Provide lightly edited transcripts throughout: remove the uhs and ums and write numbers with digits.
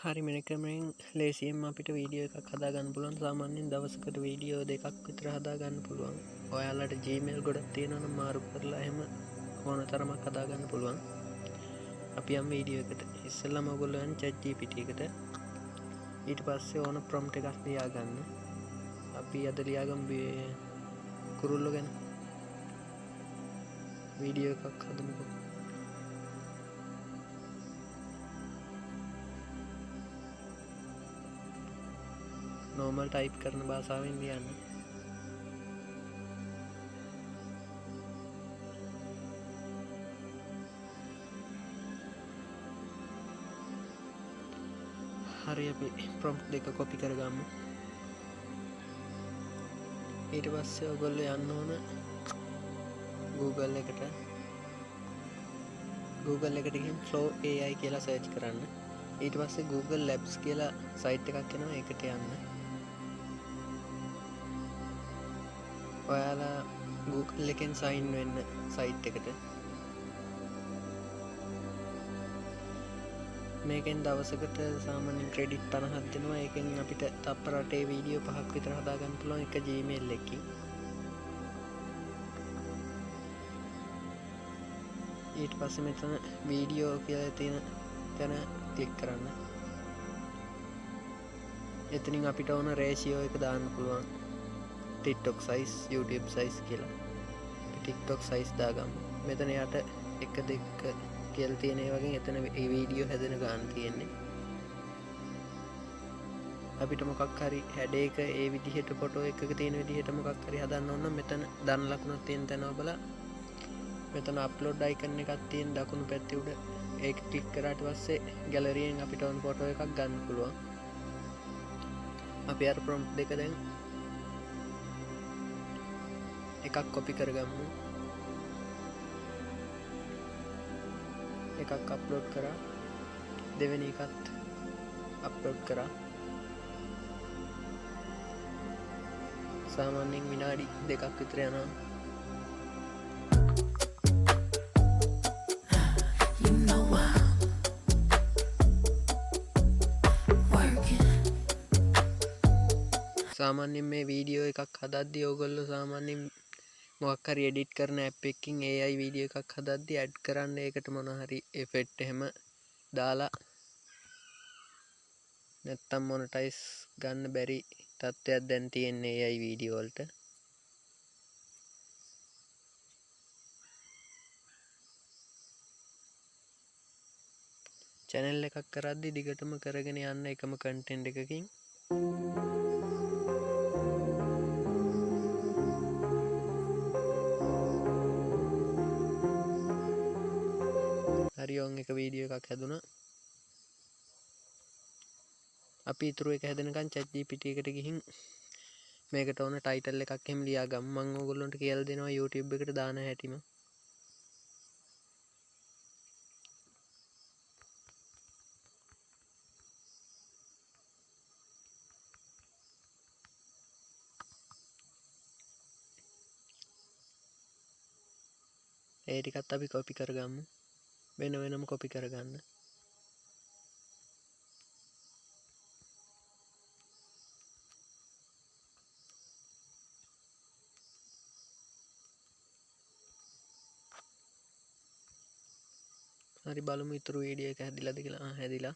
හරි මෙන ක්‍රමයෙන් ලේසියෙන් අපිට වීඩියෝ එකක් හදාගන්න පුළුවන්. සාමාන්‍යයෙන් දවසකට වීඩියෝ දෙකක් විතර හදාගන්න පුළුවන්. ඔයාලට Gmail ගොඩක් තියෙනවා නම් මාරු කරලා එහෙම ඕන තරමක් හදාගන්න පුළුවන්. අපි යම් වීඩියෝ එකට ඉස්සෙල්ලාම ඔයගොල්ලෝ යන් ChatGPT එකට ඊට පස්සේ ඕන ප්‍රොම්ප්ට් එකක් ලියාගන්න. අපි අද ලියාගමු කුරුල්ලෝ ගැන වීඩියෝ එකක් හදමුකෝ. නෝමල් ටයිප් කරන භාෂාවෙන් ලියන්න. හරි අපි ප්‍රොම්ප්ට් දෙක කොපි කරගමු. ඊට පස්සේ ඔයගොල්ලෝ යන්න ඕන Google එකට. Google එකට ගිහින් Flow AI කියලා සර්ච් කරන්න. ඊට පස්සේ Google Labs කියලා සයිට් එකක් එනවා. ඒකට යන්න. ඔයාලා Google එකෙන් සයින් වෙන්න සයිට් එකට. මේකෙන් දවසකට සාමාන්‍යයෙන් ක්‍රෙඩිට් 50ක් දෙනවා. ඒකෙන් අපිට තප්පර 8 වීඩියෝ 5ක් විතර හදාගන්න පුළුවන් එක Gmail එකකින්. ඊට පස්සේ මෙතන වීඩියෝ කියලා තියෙන තැන ක්ලික් කරන්න. එතනින් අපිට ඕන රේෂියෝ එක දාන්න පුළුවන්. TikTok size, YouTube size කියලා. TikTok size දාගමු. මෙතන යට 1 2 කියලා තියෙන ඒ වගේ එතන මේ වීඩියෝ හැදෙන ගාන තියෙන්නේ. අපිට මොකක් හරි හැඩ එක ඒ විදිහට ෆොටෝ එකක තියෙන විදිහට මොකක් හරි හදන්න ඕන නම් මෙතන දන්න ලකුණක් තියෙන තැන ඔබලා මෙතන අප්ලෝඩ් අයිකන් එකක් තියෙන දකුණු පැත්තේ උඩ ඒක ක්ලික් කරාට පස්සේ ගැලරියෙන් අපිට ඕන ෆොටෝ එකක් ගන්න පුළුවන්. අපි අර ප්‍රොම්ප්ට් දෙක දැන් එකක් කොපි කරගමු. එකක් අප්ලෝඩ් කරා. දෙවෙනි එකත් අප්ලෝඩ් කරා. සාමාන්‍යයෙන් විනාඩි 2ක් විතර යනවා. සාමාන්‍යයෙන් මේ වීඩියෝ එකක් හදද්දී ඕගොල්ලෝ සාමාන්‍යයෙන් මොකක් හරි එඩිට් කරන ඇප් එකකින් AI වීඩියෝ එකක් හදද්දී ඇඩ් කරන්න ඒකට මොන හරි ඉෆෙක්ට් එහෙම දාලා නැත්තම් මොනටයිස් ගන්න බැරි තත්ත්වයක් දැන් තියෙන්නේ AI වීඩියෝ වලට. channel එකක් කරද්දී දිගටම කරගෙන යන්න එකම content එකකින්. හරි ඔන් එක වීඩියෝ එකක් හැදුනා. අපි ඊතුරු එක හැදෙනකන් ChatGPT එකට ගිහින් මේකට ඕන ටයිටල් එකක් එහෙම ලියාගමු. මම ඕගොල්ලන්ට කියලා දෙනවා YouTube එකට දාන හැටිම. ඒ ටිකත් අපි කොපි කරගමු. වෙන වෙනම කොපි කරගන්න. හරි බලමු ඊතුරු වීඩියෝ එක හැදිලාද කියලා. හැදිලා.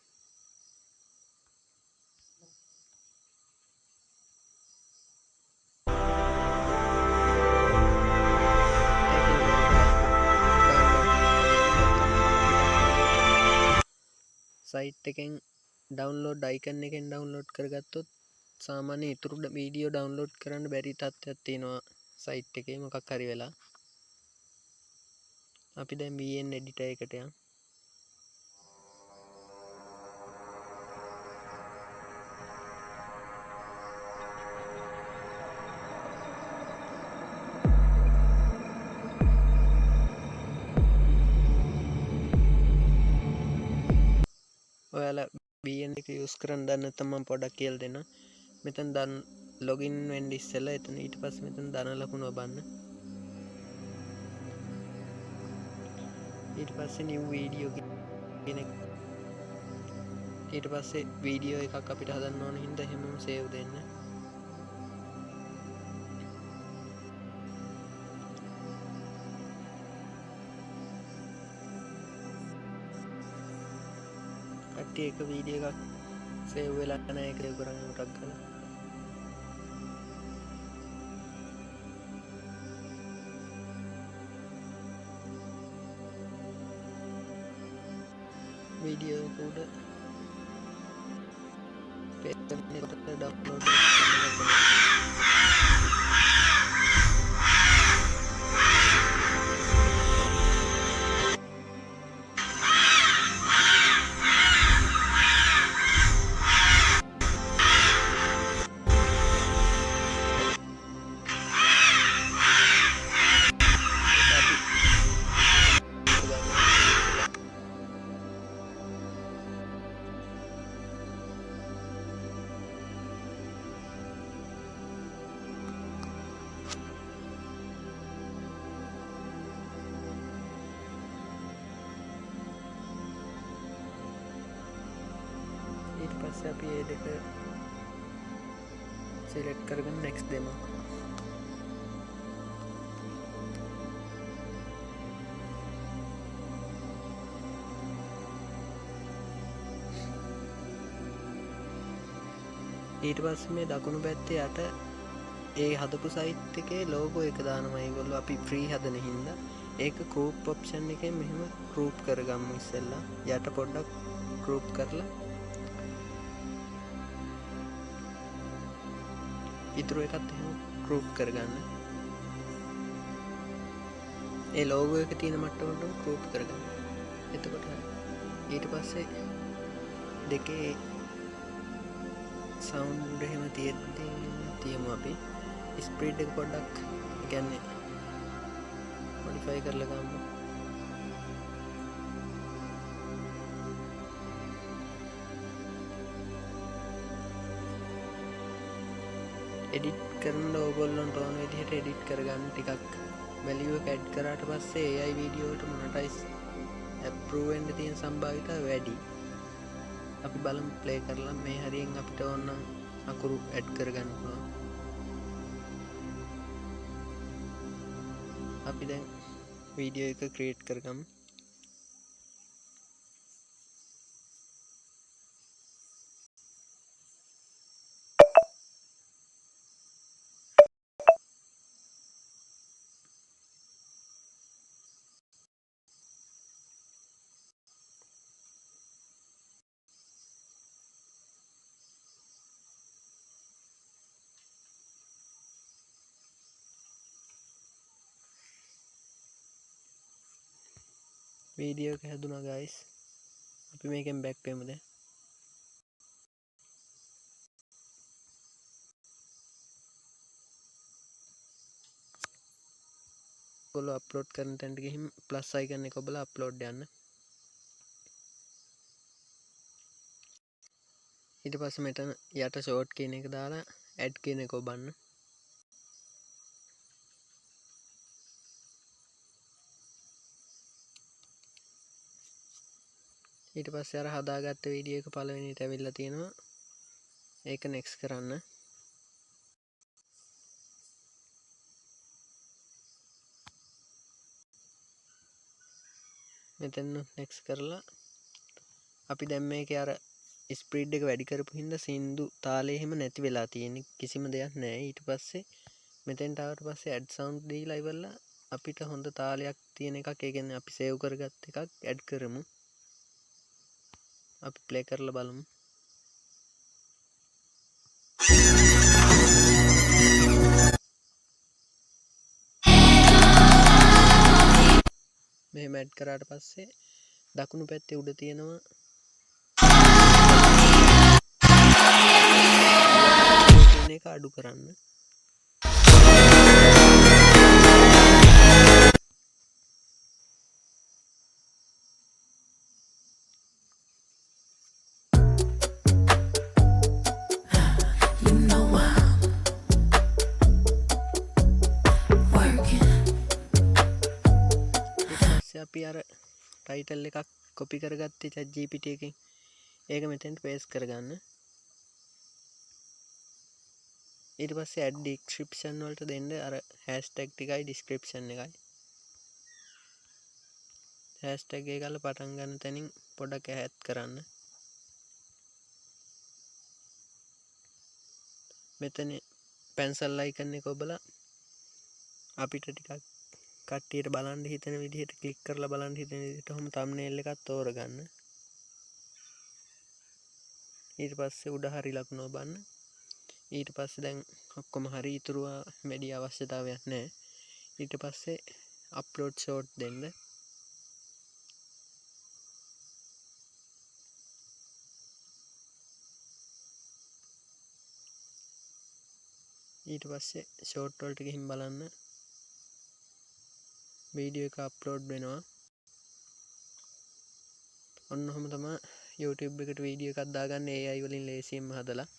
සයිට් එකෙන් ඩවුන්ලෝඩ් අයිකන් එකෙන් ඩවුන්ලෝඩ් කරගත්තොත් සාමාන්‍ය ඊතුරු වීඩියෝ ඩවුන්ලෝඩ් කරන්න බැරි තත්ත්වයක් තියෙනවා සයිට් එකේ මොකක් හරි වෙලා. අපි දැන් VN editor එකට යමු. ඔයාලා VN එක යූස් කරන්න දන්නේ නැත්නම් මම පොඩ්ඩක් කියලා දෙන්නම්. මෙතන ලොගින් වෙන්න ඉස්සෙල්ලා එතන ඊට පස්සේ මෙතන ධන ලකුණ ඔබන්න. ඊට පස්සේ new video කියන ඊට පස්සේ වීඩියෝ එකක් අපිට හදන්න ඕන හින්දා එහෙමම සේව් දෙන්න. කට්ටිය එක වීඩියෝ එකක් සේව් වෙලා නැහැ ඒක සේව් කරන්න උටක් කරලා वीडियो ಕೂಡ ಡೌನ್ಲೋಡ್ ඊට පස්සේ අපි ඒ දෙක සිලෙක්ට් කරගෙන next දෙමු. ඊට පස්සේ මේ දකුණු පැත්තේ යට ඒ හදපු සයිට් එකේ ලෝගෝ එක දානවා. ඒගොල්ලෝ අපි ෆ්‍රී හදන හින්දා ඒක group option එකෙන් මෙහෙම group කරගමු. ඉස්සෙල්ලා යට පොඩ්ඩක් group කරලා ඉතුරු එකත් එහෙම group කරගන්න. ඒ ලෝගෝ එක තියෙන මට්ටමට group කරගන්න. එතකොට ඊට පස්සේ දෙකේ සවුන්ඩ් එහෙම තියමු අපි. ස්පීඩ් එක පොඩ්ඩක් කියන්නේ මොඩිෆයි කරලා ගමු. එඩිට් කරන්න ඕගොල්ලොන්ට ඕන විදිහට එඩිට් කරගන්න. ටිකක් වැලියු එක ඇඩ් කරාට පස්සේ AI වීඩියෝ වලට මොනටයිස් අප්‍රූව් වෙන්න තියෙන සම්භාවිතාව වැඩි. අපි බලමු ප්ලේ කරලා මේ හරියෙන් අපිට ඕන නම් අකුරු ඇඩ් කරගන්න පුළුවන්. අපි දැන් වීඩියෝ එක ක්‍රියේට් කරගමු. වීඩියෝ එක හැදුනා ගයිස්. අපි මේකෙන් බැක් වෙමු දැන්. ඔයගොල්ලෝ අප්ලෝඩ් කරන තැනට ගිහින් ප්ලස් අයිකන් එක ඔබලා අප්ලෝඩ් යන්න. ඊට පස්සේ මෙතන යට ෂෝට් කියන එක දාලා ඇඩ් කියන එක ඔබන්න. ඊට පස්සේ අර හදාගත්ත වීඩියෝ එක පළවෙනියට ඇවිල්ලා තියෙනවා. ඒක next කරන්න. මෙතන next කරලා අපි දැන් මේකේ අර ස්පීඩ් එක වැඩි කරපු හින්දා සින්දු තාලේ එහෙම නැති වෙලා තියෙන්නේ. කිසිම දෙයක් නැහැ. ඊට පස්සේ මෙතෙන්ට ආවට පස්සේ add sound දීලා ඉවරලා අපිට හොඳ තාලයක් තියෙන එකක්, ඒ කියන්නේ අපි සේව් කරගත් එකක් ඇඩ් කරමු. අපි ප්ලේ කරලා බලමු. මෙහෙම ඇඩ් කරාට පස්සේ දකුණු පැත්තේ උඩ තියෙනවා කියන එක අඩු කරන්න. අපි අර ටයිටල් එකක් කොපි කරගත්තේ chat GPT එකෙන්. ඒක මෙතෙන්ට පේස් කරගන්න. ඊට පස්සේ ඇඩ් ඩිස්ක්‍රිප්ෂන් වලට දෙන්න අර හැෂ්ටැග් ටිකයි ඩිස්ක්‍රිප්ෂන් එකයි. හැෂ්ටැග් එක ගාලා පටන් ගන්න තැනින් පොඩක් ඈත් කරන්න. මෙතන පැන්සල් අයිකන් එක ඔබලා අපිට ටිකක් කට්ටියට බලන්න හිතෙන විදිහට ක්ලික් කරලා බලන්න හිතෙන විදිහට ඔහොම තම්බ්නේල් එකක් තෝරගන්න. ඊට පස්සේ උඩ හරි ලකුණ ඔබන්න. ඊට පස්සේ දැන් ඔක්කොම හරි ඉතුරුව වැඩි අවශ්‍යතාවයක් නැහැ. ඊට පස්සේ අප්ලෝඩ් ෂෝට් දෙන්න. ඊට පස්සේ ෂෝට් වලට ගිහින් බලන්න වීඩියෝ එක අප්ලෝඩ් වෙනවා. ඔන්න ඔහොම තමයි YouTube එකට වීඩියෝ එකක් දාගන්න AI වලින් ලේසියෙන්ම හදලා.